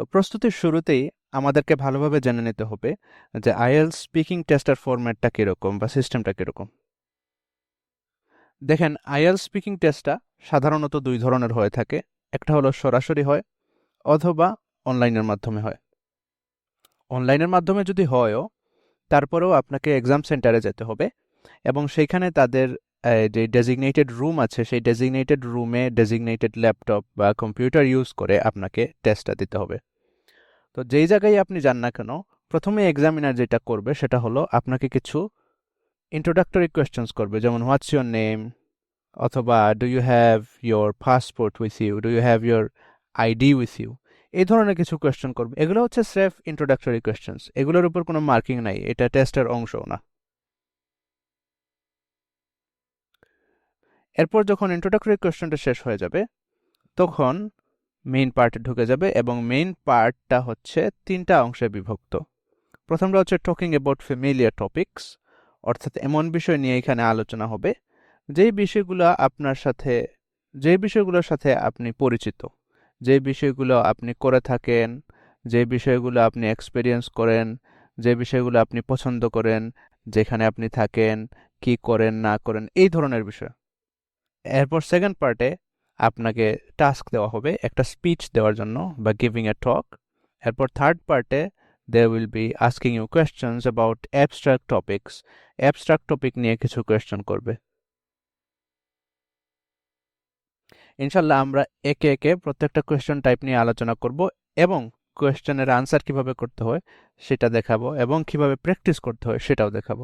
তো প্রস্তুতির শুরুতেই আমাদেরকে ভালোভাবে জেনে নিতে হবে যে আইএলটিএস স্পিকিং টেস্টের ফরম্যাটটা কিরকম বা সিস্টেমটা কিরকম। দেখেন, আইএলটিএস স্পিকিং টেস্টটা সাধারণত দুই ধরনের হয়ে থাকে। একটা হলো সরাসরি হয় অথবা অনলাইনের মাধ্যমে হয়। অনলাইনের মাধ্যমে যদি হয়ও, তারপরেও আপনাকে এক্সাম সেন্টারে যেতে হবে এবং সেইখানে তাদের যে ডেজিগনেটেড রুম আছে সেই ডেজিগনেটেড রুমে ডেজিগনেটেড ল্যাপটপ বা কম্পিউটার ইউজ করে আপনাকে টেস্টটা দিতে হবে। তো যেই জায়গায় আপনি যান না কেন, প্রথমে এক্সামিনার যেটা করবে সেটা হলো আপনাকে কিছু ইন্ট্রোডাক্টরি কোয়েশ্চেন্স করবে, যেমন হোয়াটস ইউর নেম, অথবা do you have your passport with you, do you have your ID with you, এই ধরনের কিছু কোয়েশ্চেন করবে। এগুলো হচ্ছে স্রেফ ইন্ট্রোডাক্টরি কোয়েশ্চেন্স, এগুলোর উপর কোনো মার্কিং নাই, এটা টেস্টের অংশও না। এরপর যখন ইন্ট্রোডাক্টরি কোয়েশ্চেনটা শেষ হয়ে যাবে, তখন মেইন পার্টে ঢুকে যাবে এবং মেইন পার্টটা হচ্ছে তিনটা অংশে বিভক্ত। প্রথমটা হচ্ছে টকিং অ্যাবাউট ফ্যামিলিয়ার টপিকস, অর্থাৎ এমন বিষয় নিয়ে এখানে আলোচনা হবে যে বিষয়গুলোর সাথে আপনি পরিচিত, যে বিষয়গুলো আপনি করে থাকেন, যে বিষয়গুলো আপনি এক্সপেরিয়েন্স করেন, যে বিষয়গুলো আপনি পছন্দ করেন, যেখানে আপনি থাকেন, কি করেন না করেন, এই ধরনের বিষয়। এরপর সেকেন্ড পার্টে আপনাকে টাস্ক দেওয়া হবে একটা স্পিচ দেওয়ার জন্য বা গিভিং এ টক। এরপর থার্ড পার্টে they will be asking you questions about abstract topics. Abstract topic নিয়ে কিছু কোয়েশ্চেন করবে। ইনশাল্লাহ আমরা একে একে প্রত্যেকটা কোয়েশ্চেন টাইপ নিয়ে আলোচনা করব এবং কোয়েশ্চেনের আনসার কিভাবে করতে হয় সেটা দেখাবো এবং কিভাবে প্র্যাকটিস করতে হয় সেটাও দেখাবো।